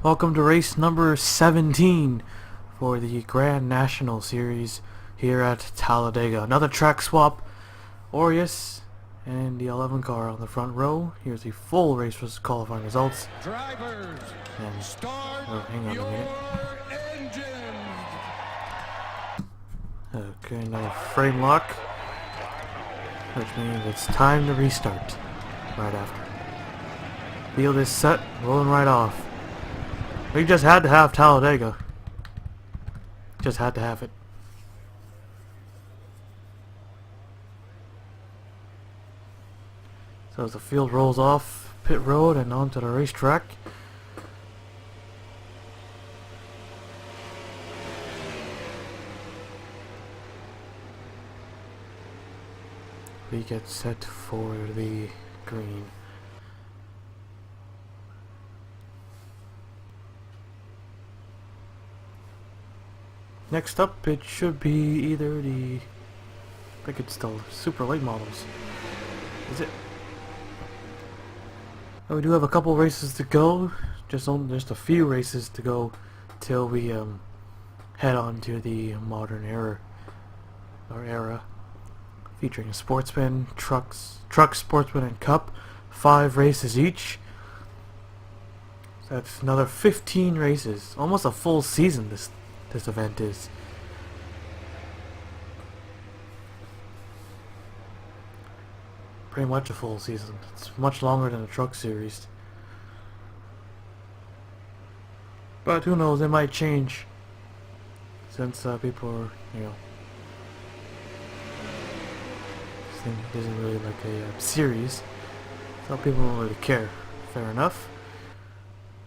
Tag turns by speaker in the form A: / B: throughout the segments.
A: Welcome to race number 17 for the Grand National Series here at Talladega. Another track swap. Aureus and the 11 car on the front row. Here's the full race qualifying results.
B: Drivers,
A: And
B: start
A: hang on a minute.
B: engines.
A: Okay, another frame lock, which means it's time to restart right after. Field is set, rolling right off. We just had to have Talladega. Just had to have it. So as the field rolls off pit road and onto the racetrack, we get set for the green. Next up, it should be either the... I think it's the super late models. Is it? Oh, we do have a couple races to go. Just a few races to go till we head on to the modern era, featuring sportsman, truck, sportsman, and cup. 5 races each. So that's another 15 races, almost a full season. This event is. Pretty much a full season. It's much longer than the truck series. But who knows, it might change. Since people are, this thing isn't really like a series. So people don't really care. Fair enough.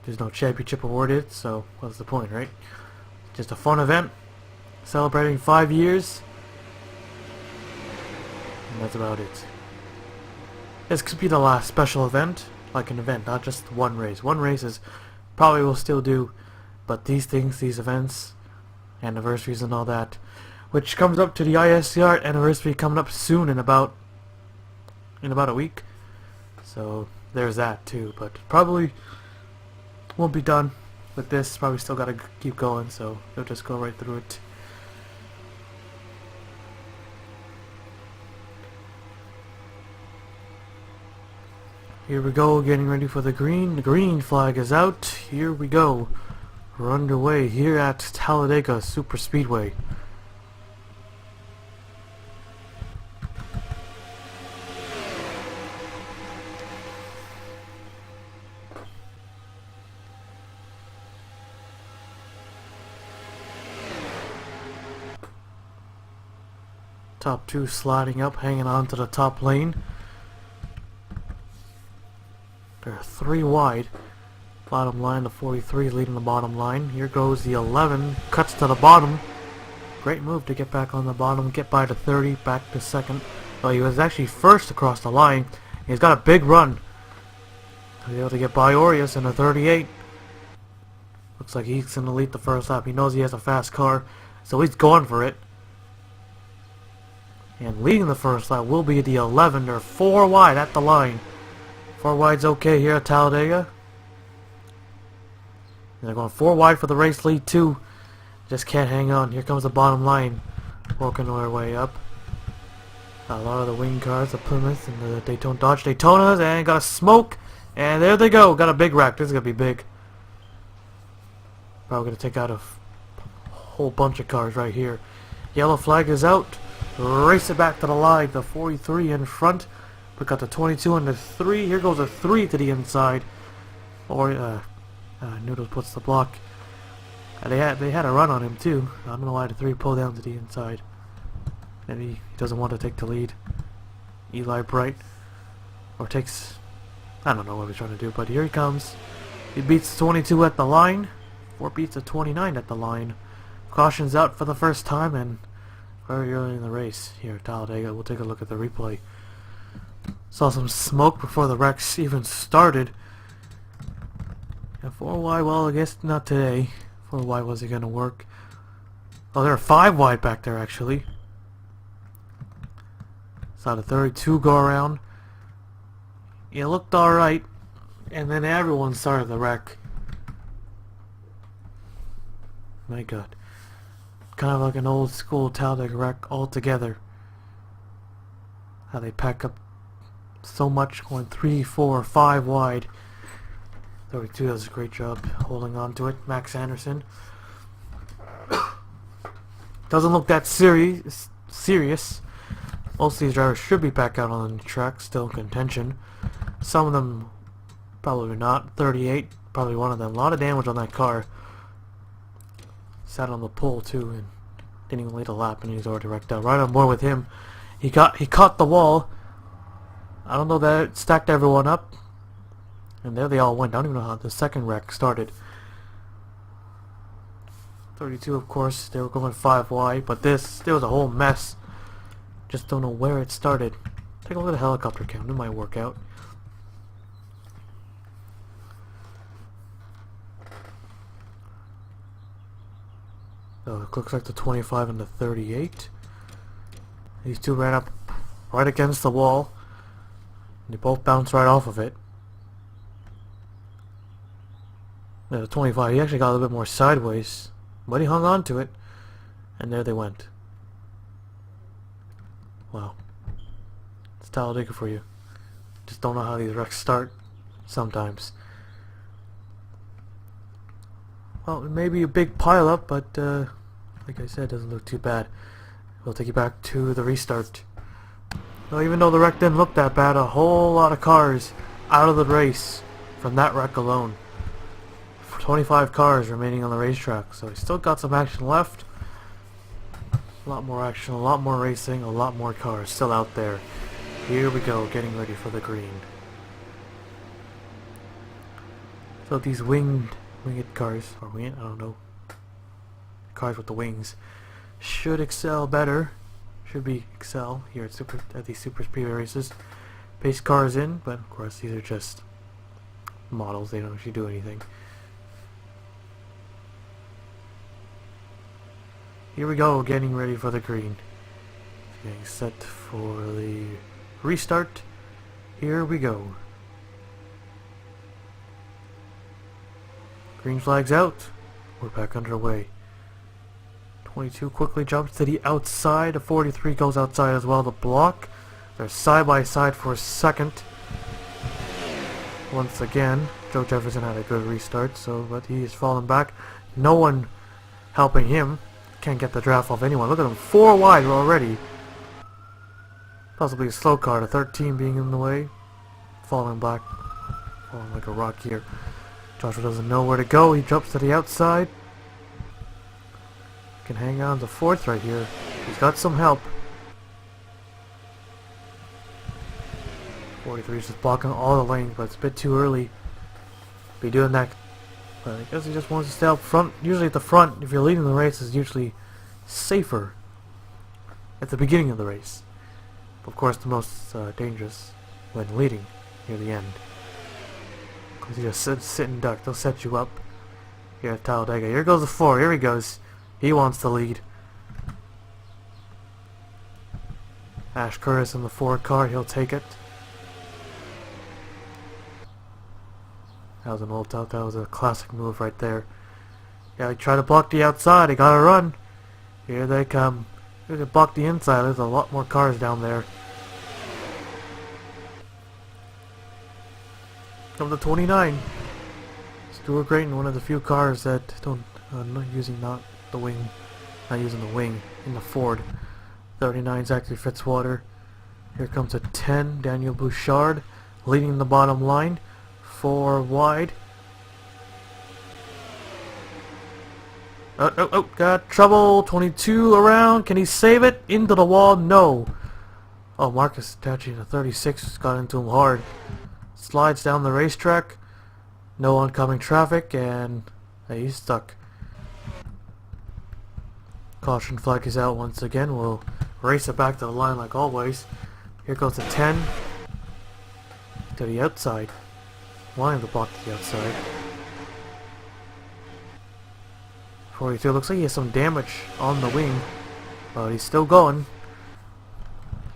A: There's no championship awarded, so what's the point, right? Just a fun event, celebrating 5 years, and that's about it. This could be the last special event, like an event, not just one race. One race is probably will still do, but these things, these events, anniversaries and all that, which comes up to the ISCR anniversary coming up soon in about a week. So there's that too, but probably won't be done with this. Probably still gotta keep going, so we'll just go right through it. Here we go, getting ready for the green. The green flag is out. Here we go. We're underway here at Talladega Super Speedway. Top 2 sliding up, hanging on to the top lane. They're 3 wide. Bottom line, the 43 leading the bottom line. Here goes the 11, cuts to the bottom. Great move to get back on the bottom, get by the 30, back to second. Well, he was actually first across the line. He's got a big run. He's able to get by Aureus in a 38. Looks like he's going to lead the first lap. He knows he has a fast car, so he's going for it. And leading the first lap will be the 11. They're 4 wide at the line. 4 wide's okay here at Talladega. And they're going 4 wide for the race lead too. Just can't hang on. Here comes the bottom line, working their way up. A lot of the wing cars, the Plymouth and the Dodge Daytonas, and got a smoke. And there they go. Got a big wreck. This is gonna be big. Probably gonna take out a whole bunch of cars right here. Yellow flag is out. Race it back to the line. The 43 in front. We got the 22 and the 3. Here goes a 3 to the inside. Or Noodles puts the block. And they had a run on him too. I don't know why the 3 pulled down to the inside. Maybe he doesn't want to take the lead. Eli Bright, or takes, I don't know what he's trying to do, but here he comes. He beats 22 at the line. 4 beats a 29 at the line. Caution's out for the first time and very early in the race here at Talladega. We'll take a look at the replay. Saw some smoke before the wrecks even started. And 4 wide, well, I guess not today. 4 wide wasn't going to work. Oh, there are 5 wide back there actually. Saw the 32 go around. It looked alright. And then everyone started the wreck. My god. Kind of like an old school Talladega wreck altogether. How they pack up so much, going 3, 4, 5 wide. 32 does a great job holding on to it. Max Anderson. Doesn't look that serious. Most of these drivers should be back out on the track, still in contention. Some of them probably not. 38, probably one of them. A lot of damage on that car. Sat on the pole too and didn't even lead a lap, and he's already wrecked out. Right on board with him. He caught the wall. I don't know that it stacked everyone up. And there they all went. I don't even know how the second wreck started. 32, of course, they were going 5 wide, but there was a whole mess. Just don't know where it started. Take a look at the helicopter count. It might work out. So it looks like the 25 and the 38. These two ran up right against the wall. They both bounced right off of it. Yeah, the 25, he actually got a little bit more sideways, but he hung on to it, and there they went. Wow. It's Talladega for you. Just don't know how these wrecks start sometimes. Well, it may be a big pileup, but like I said, it doesn't look too bad. We'll take you back to the restart. Well, even though the wreck didn't look that bad, a whole lot of cars out of the race from that wreck alone. 25 cars remaining on the racetrack, so we still got some action left. A lot more action, a lot more racing, a lot more cars still out there. Here we go, getting ready for the green. So these winged cars, or winged, I don't know, cars with the wings, should excel better. Should be excel here at these Super Speedway races. Pace cars in, but of course these are just models. They don't actually do anything. Here we go, getting ready for the green. Getting set for the restart. Here we go. Green flag's out. We're back underway. 22 quickly jumps to the outside. The 43 goes outside as well to block. They're side by side for a second. Once again, Joe Jefferson had a good restart, but he is falling back. No one helping him. Can't get the draft off anyone. Look at him, 4 wide already. Possibly a slow car, the 13 being in the way. Falling back. Falling like a rock here. Joshua doesn't know where to go. He jumps to the outside. Can hang on to 4th right here. He's got some help. 43 is just blocking all the lanes, but it's a bit too early. Be doing that. But I guess he just wants to stay up front. Usually at the front, if you're leading the race, is usually safer at the beginning of the race. Of course, the most dangerous when leading near the end. Because you just sit and duck. They'll set you up. Here at Talladega. Here goes the 4. Here he goes. He wants the lead. Ash Curtis in the 4 car. He'll take it. That was an old top. That was a classic move right there. Yeah, he tried to block the outside. He gotta run. Here they come. If they block the inside, there's a lot more cars down there. Come to 29. Stuart Grayton, one of the few cars that don't not using the wing in the Ford. 39 Zachary Fitzwater. Here comes a 10 Daniel Bouchard leading the bottom line. 4 wide. Oh, got trouble. 22 around. Can he save it? Into the wall? No. Oh, Marcus attaching a 36 got into him hard. Slides down the racetrack. No oncoming traffic, and he's stuck. Caution flag is out once again. We'll race it back to the line like always. Here goes the 10 to the outside. Wanting to block the outside. 42 looks like he has some damage on the wing, but he's still going.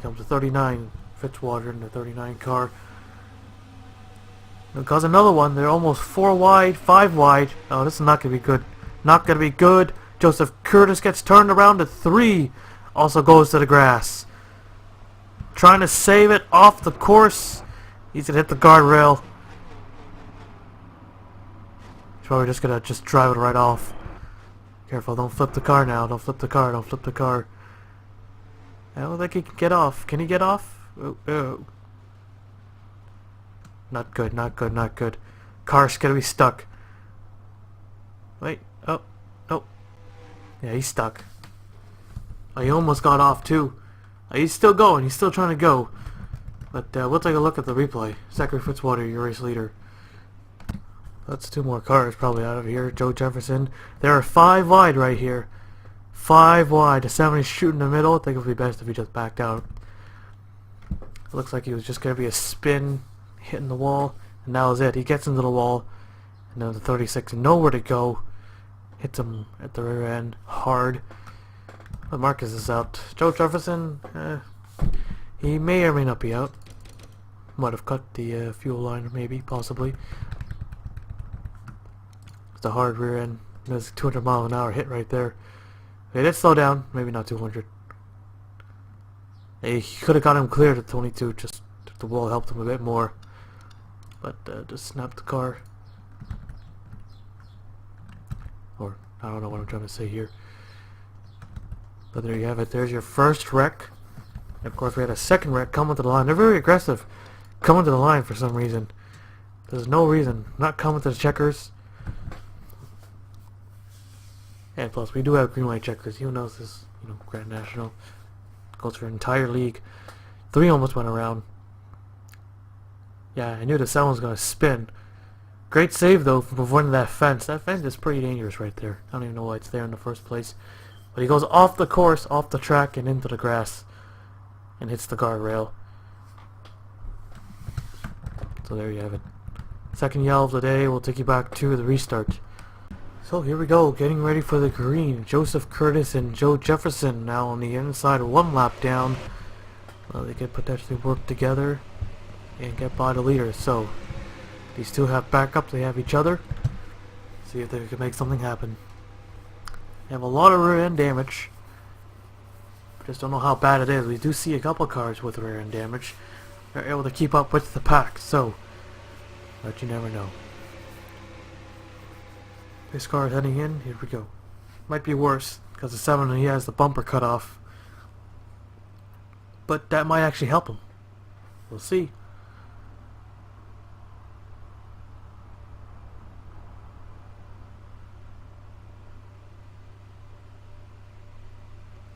A: Comes to 39 Fitzwater in the 39 car. Because another one, they're almost 4 wide, 5 wide. Oh, this is not going to be good Not gonna be good. Joseph Curtis gets turned around to 3. Also goes to the grass. Trying to save it off the course. He's gonna hit the guardrail. He's probably just gonna drive it right off. Careful, don't flip the car now. Don't flip the car. Don't flip the car. I don't think he can get off. Can he get off? Oh, oh. Not good, not good, not good. Car's gonna be stuck. Wait, oh, oh. Yeah, he's stuck. Oh, he almost got off too. He's still going, he's still trying to go. But we'll take a look at the replay. Zachary Fitzwater, your race leader. That's 2 more cars probably out of here. Joe Jefferson. There are 5 wide right here. 5 wide. The 7 is shooting in the middle. I think it would be best if he just backed out. It looks like he was just going to be a spin, hitting the wall, and that was it. He gets into the wall, and then the 36 nowhere to go. Hits him at the rear end hard. But Marcus is out. Joe Jefferson, he may or may not be out. Might have cut the fuel line, maybe, possibly. It's a hard rear end. There's a 200 mile an hour hit right there. It did slow down, maybe not 200. He could have got him cleared at 22, just if the wall helped him a bit more. But just snapped the car. Or, I don't know what I'm trying to say here. But there you have it. There's your first wreck. And of course we had a second wreck coming to the line. They're very aggressive coming to the line for some reason. There's no reason. Not coming to the checkers. And plus we do have green white checkers. You know this, Grand National. Goes for an entire league. 3 almost went around. Yeah, I knew the 7 was going to spin. Great save though from avoiding that fence. That fence is pretty dangerous right there. I don't even know why it's there in the first place. But he goes off the course, off the track, and into the grass. And hits the guardrail. So there you have it. Second yell of the day will take you back to the restart. So here we go, getting ready for the green. Joseph Curtis and Joe Jefferson now on the inside, 1 lap down. Well, they could potentially work together and get by the leader. So these two have backup, they have each other. See if they can make something happen. They have a lot of rear end damage. Just don't know how bad it is. We do see a couple cars with rear end damage. They're able to keep up with the pack, so but you never know. This car is heading in. Here we go. Might be worse because the 7 he has the bumper cut off, but that might actually help him. We'll see.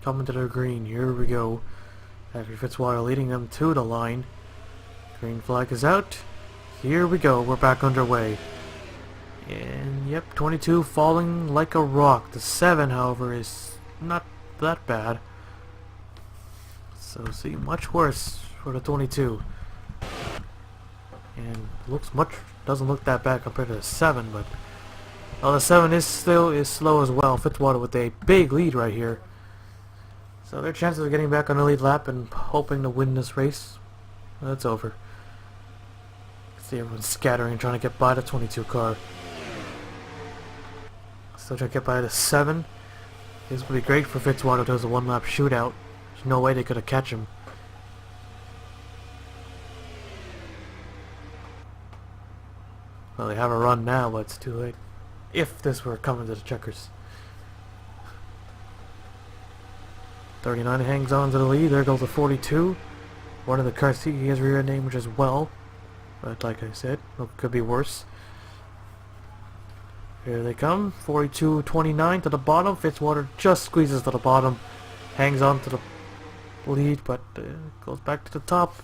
A: Coming to the green. Here we go. Zachary Fitzwater leading them to the line. Green flag is out. Here we go. We're back underway. And yep, 22 falling like a rock. The 7, however, is not that bad. So see, much worse for the 22. And doesn't look that bad compared to the 7, but the 7 is slow as well. Fitzwater with a big lead right here. So their chances of getting back on the lead lap and hoping to win this race, that's over. See everyone scattering, trying to get by the 22 car. Still trying to get by the 7. This would be great for Fitzwater. There's a 1 lap shootout. There's no way they could have catch him. Well, they have a run now, but it's too late. If this were coming to the checkers. 39 hangs on to the lead. There goes the 42. One of the cars, he has rear end damage as well. But like I said, it could be worse. Here they come. 42-29 to the bottom. Fitzwater just squeezes to the bottom. Hangs on to the lead, but goes back to the top.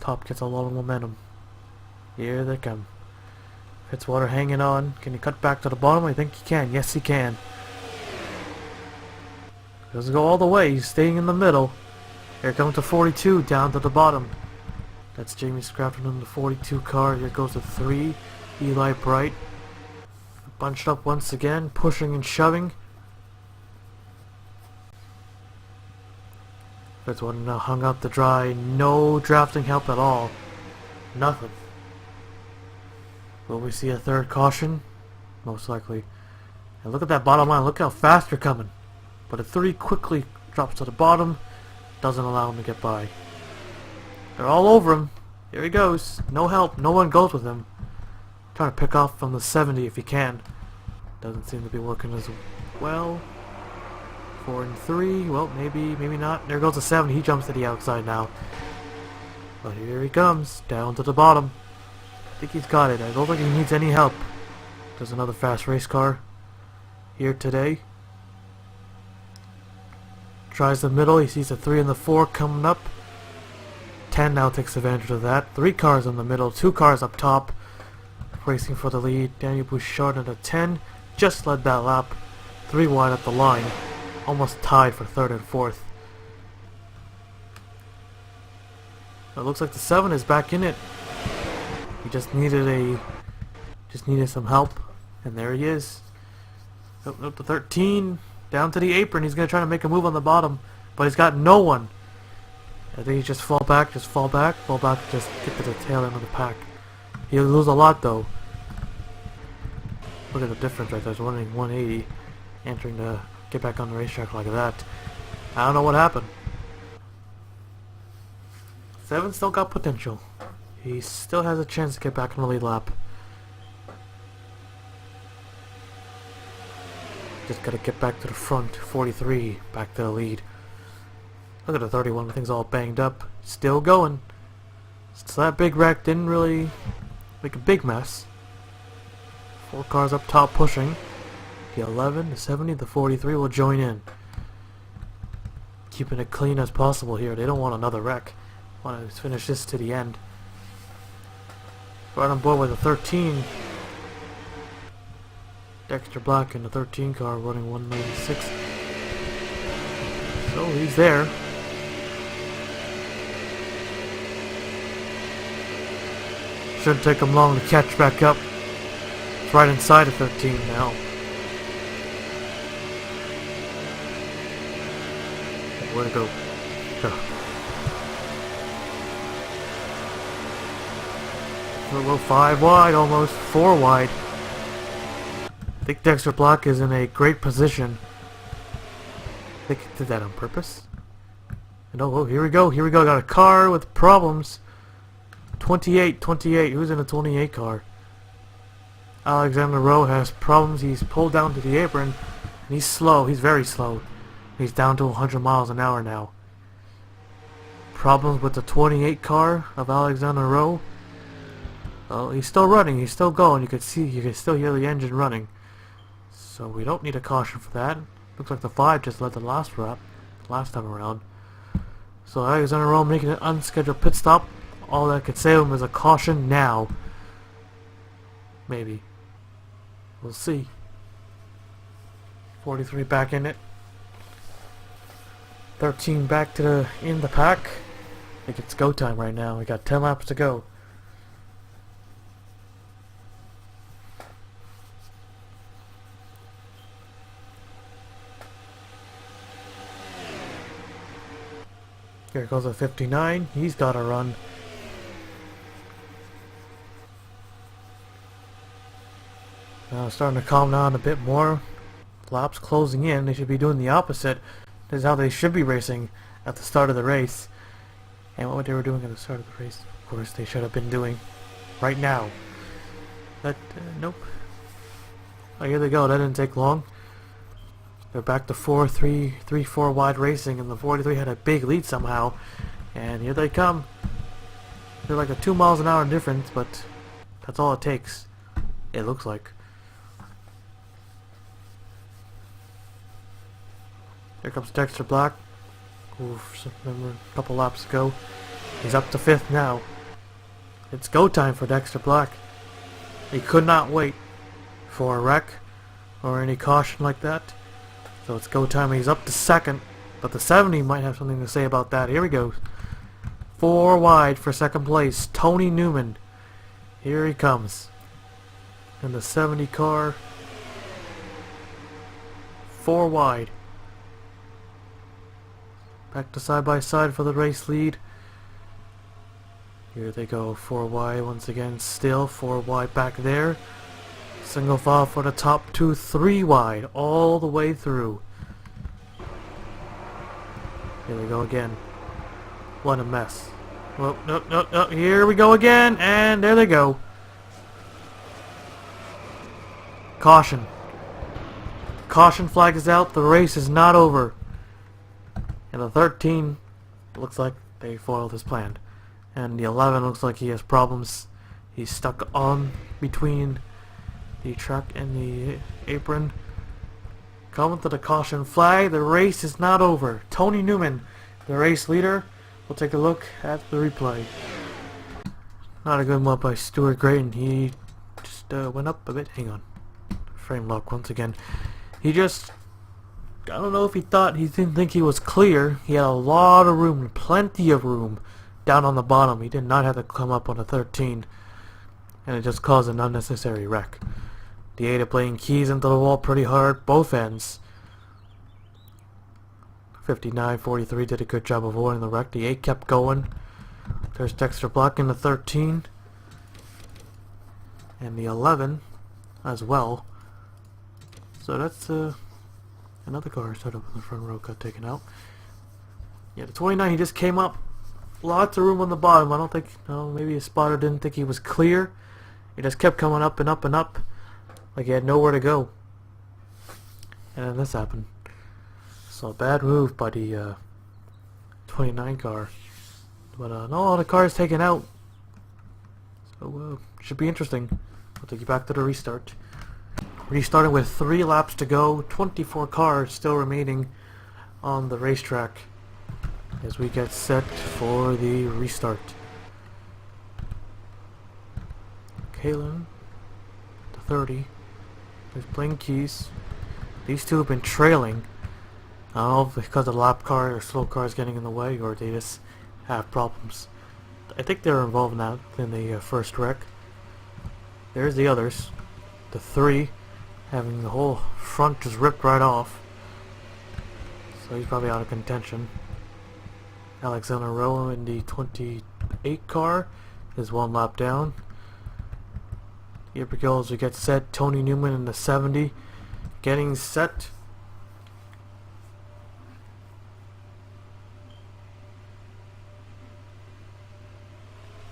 A: Top gets a lot of momentum. Here they come. Fitzwater hanging on. Can he cut back to the bottom? I think he can. Yes, he can. Doesn't go all the way. He's staying in the middle. Here comes the 42 down to the bottom. That's Jamie Scrafton in the 42 car. Here goes the 3. Eli Bright. Bunched up once again. Pushing and shoving. Fitzwater now hung out to dry. No drafting help at all. Nothing. Will we see a third caution? Most likely. And look at that bottom line. Look how fast they're coming. But a 3 quickly drops to the bottom. Doesn't allow him to get by. They're all over him. Here he goes. No help. No one goes with him. Trying to pick off from the 70 if he can. Doesn't seem to be working as well. 4 and 3. Well, maybe not. There goes the 70. He jumps to the outside now. But here he comes. Down to the bottom. I think he's got it. I don't think he needs any help. There's another fast race car here today. Tries the middle. He sees the 3 and the 4 coming up. 10 now takes advantage of that. 3 cars in the middle. 2 cars up top. Racing for the lead. Daniel Bouchard at a 10. Just led that lap. 3 wide at the line. Almost tied for 3rd and 4th. It looks like the 7 is back in it. He just needed some help, and there he is. Nope, the 13 down to the apron. He's gonna try to make a move on the bottom, but he's got no one. I think he just fall back, just get to the tail end of the pack. He'll lose a lot though. Look at the difference right there. He's running 180, entering to get back on the racetrack like that. I don't know what happened. 7 still got potential. He still has a chance to get back on the lead lap. Just gotta get back to the front. 43 back to the lead. Look at the 31. Thing's all banged up. Still going. So that big wreck didn't really make a big mess. 4 cars up top pushing. The 11, the 70, the 43 will join in. Keeping it clean as possible here. They don't want another wreck. Want to finish this to the end. Right on board with the 13. Dexter Black in the 13 car running 196. So he's there. Shouldn't take him long to catch back up. It's right inside of 13 now. Where'd it go? Well, 5 wide, almost 4 wide. I think Dexter Black is in a great position. I think he did that on purpose. And oh, here we go. Got a car with problems. 28. Who's in a 28 car? Alexander Rowe has problems. He's pulled down to the apron. And he's slow. He's very slow. He's down to 100 miles an hour now. Problems with the 28 car of Alexander Rowe. Well, he's still running. He's still going. You can still hear the engine running. So we don't need a caution for that. Looks like the 5 just led the last time around. So Alexander Rowe making an unscheduled pit stop. All that could save him is a caution now. Maybe. We'll see. 43 back in it. 13 back to in the pack. I think it's go time right now. We got 10 laps to go. Here goes a 59. He's got to run. Now starting to calm down a bit more. Laps closing in. They should be doing the opposite. This is how they should be racing at the start of the race. And what they were doing at the start of the race, of course, they should have been doing right now. But, nope. Oh, here they go. That didn't take long. They're back to 4 wide racing, and the 43 had a big lead somehow. And here they come. They're like a 2 miles an hour difference, but that's all it takes. It looks like. Here comes Dexter Black. Remember a couple laps ago. He's up to 5th now. It's go time for Dexter Black. He could not wait for a wreck or any caution like that. So it's go time. He's up to 2nd, but the 70 might have something to say about that. Here we go. 4 wide for 2nd place. Tony Newman. Here he comes. In the 70 car. 4 wide. Back to side by side for the race lead. Here they go. 4 wide once again. Still 4 wide back there. Single file for the top two, 3 wide, all the way through. Here we go again. What a mess. Well, no, here we go again, and there they go. Caution. Caution flag is out, the race is not over. And the 13 looks like they foiled his plan. And the 11 looks like he has problems. He's stuck on between the track and the apron. Coming to the caution flag, the race is not over. Tony Newman, the race leader. We'll take a look at the replay. Not a good one by Stuart Grayton. He just went up a bit. Hang on. Frame lock once again. He just... I don't know if he didn't think he was clear. He had a lot of room, plenty of room down on the bottom. He did not have to come up on a 13. And it just caused an unnecessary wreck. The 8 are playing keys into the wall pretty hard, both ends. 59-43 did a good job avoiding the wreck. The 8 kept going. There's Dexter blocking the 13. And the 11 as well. So that's another car set up in the front row got taken out. Yeah, the 29, he just came up. Lots of room on the bottom. I don't think, no, maybe his spotter didn't think he was clear. He just kept coming up and up and up. Like he had nowhere to go. And then this happened. So bad move by the 29 car. But no, all the cars taken out. So should be interesting. I'll take you back to the restart. Restarting with 3 laps to go. 24 cars still remaining on the racetrack as we get set for the restart. Kalen, the 30. He's playing keys. These two have been trailing. I don't know if because the lap car or slow car is getting in the way, or they just have problems. I think they're involved now in the first wreck. There's the others. The 3 having the whole front just ripped right off. So he's probably out of contention. Alexander Rowe in the 28 car is 1 lap down. Here we go as we get set. Tony Newman in the 70 getting set.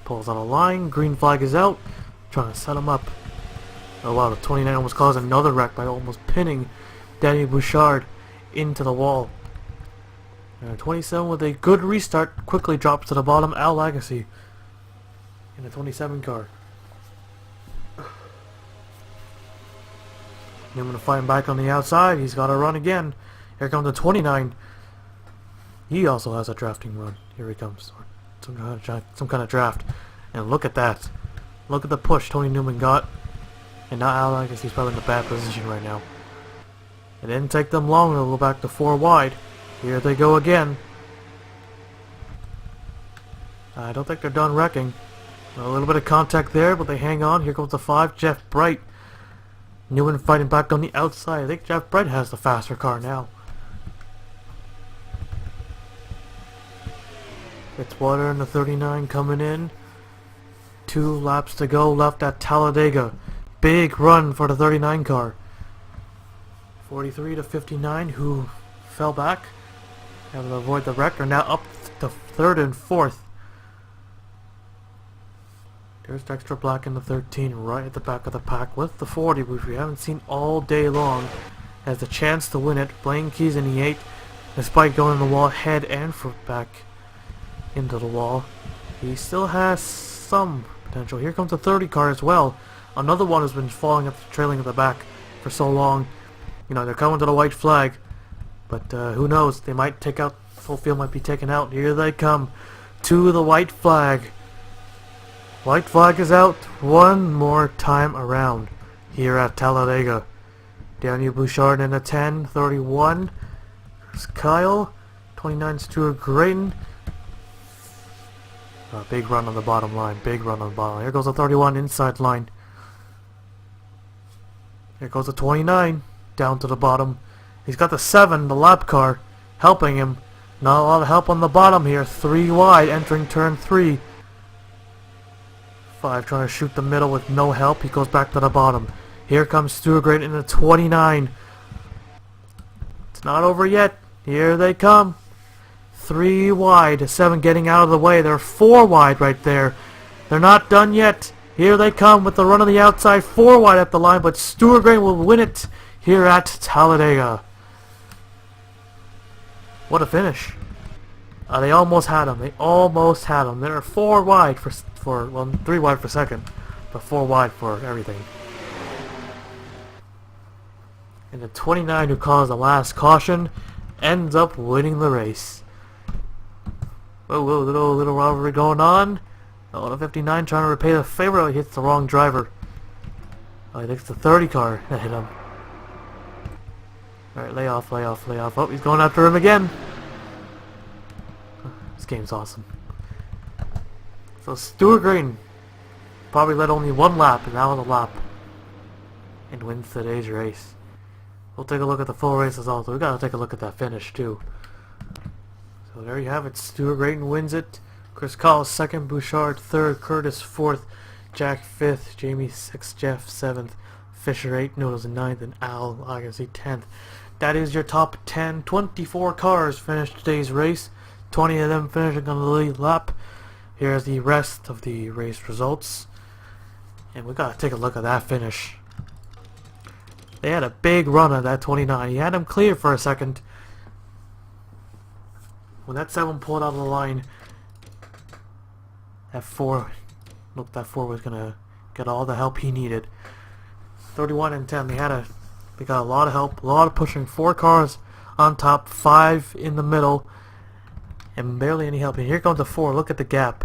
A: Pulls on a line. Green flag is out. Trying to set him up. Oh wow, the 29 almost caused another wreck by almost pinning Danny Bouchard into the wall. And 27 with a good restart quickly drops to the bottom. Al Lagasse in the 27 car. Newman fighting back on the outside. He's got to run again. Here comes the 29. He also has a drafting run. Here he comes. Some kind of draft. And look at that. Look at the push Tony Newman got. And now Al Lagasse's probably in a bad position right now. It didn't take them long to go back to 4 wide. Here they go again. I don't think they're done wrecking. A little bit of contact there, but they hang on. Here goes the 5, Jeff Bright. Newman fighting back on the outside. I think Jeff Bright has the faster car now. Fitzwater in the 39 coming in. 2 laps to go left at Talladega. Big run for the 39 car. 43 to 59 who fell back. Having to avoid the wreck are now up to 3rd and 4th. There's Dexter Black in the 13 right at the back of the pack with the 40, which we haven't seen all day long. Has the chance to win it. Playing keys in the 8 despite going on the wall head and foot back into the wall. He still has some potential. Here comes the 30 car as well. Another one has been falling at the trailing at the back for so long. You know, they're coming to the white flag. But who knows? They might take out, full field might be taken out. Here they come to the white flag. White flag is out one more time around here at Talladega. Daniel Bouchard in a 10, 31. There's Kyle, 29 Stuart Grayton. Big run on the bottom line, big run on the bottom line. Here goes the 31 inside line. Here goes the 29 down to the bottom. He's got the 7, the lap car, helping him. Not a lot of help on the bottom here. 3 wide, entering turn 3. 5 trying to shoot the middle with no help. He goes back to the bottom. Here comes Stuart Grayson in the 29. It's not over yet. Here they come. 3 wide. 7 getting out of the way. They're 4 wide right there. They're not done yet. Here they come with the run on the outside. 4 wide up the line, but Stuart Grayson will win it here at Talladega. What a finish. They almost had him. They almost had him. They're 4 wide for well, 3 wide for second, but 4 wide for everything. And the 29 who caused the last caution ends up winning the race. Whoa, little rivalry going on. Oh, the 59 trying to repay the favor. Oh, he hits the wrong driver. Oh, he thinks the 30 car that hit him. Alright, lay off. Oh, he's going after him again. This game's awesome. So Stuart Grayson probably led only 1 lap, and that was a lap, and wins today's race. We'll take a look at the full race results. We gotta take a look at that finish too. So there you have it. Stuart Grayson wins it. Chris Collins 2nd, Bouchard 3rd, Curtis 4th, Jack 5th, Jamie 6th, Jeff 7th, Fisher 8th, Noodles 9th, and Al Agassi 10th. That is your top 10. 24 cars finished today's race. 20 of them finishing on the lead lap. Here's the rest of the race results. And we gotta take a look at that finish. They had a big run on that 29. He had him clear for a second. When that 7 pulled out of the line, that 4 looked that 4 was gonna get all the help he needed. 31 and 10, they got a lot of help, a lot of pushing. 4 cars on top, 5 in the middle, and barely any help. And here comes the 4. Look at the gap.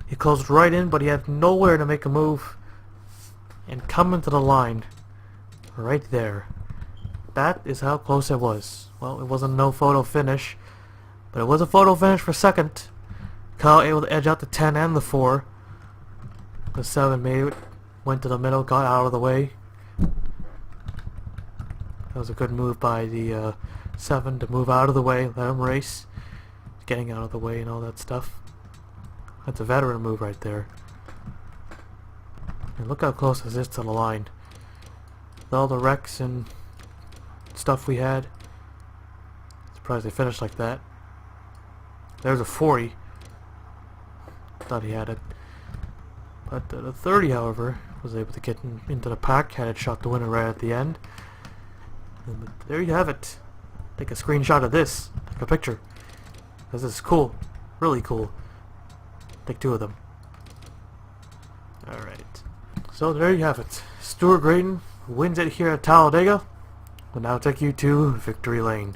A: He closed right in, but he had nowhere to make a move and come into the line right there. That is how close it was. Well, it wasn't no photo finish, but it was a photo finish for second. Kyle able to edge out the 10 and the 4. The 7 made it, went to the middle, got out of the way. That was a good move by the 7 to move out of the way, let him race. Getting out of the way and all that stuff. That's a veteran move right there. And look how close this is to the line. With all the wrecks and stuff we had. Surprised they finished like that. There's a 40. Thought he had it. But the 30, however, was able to get into the pack. Had it shot the winner right at the end. And there you have it. Take a screenshot of this. Take a picture. This is cool. Really cool. Take 2 of them. Alright. So there you have it. Stuart Grayson wins it here at Talladega. Will now take you to victory lane.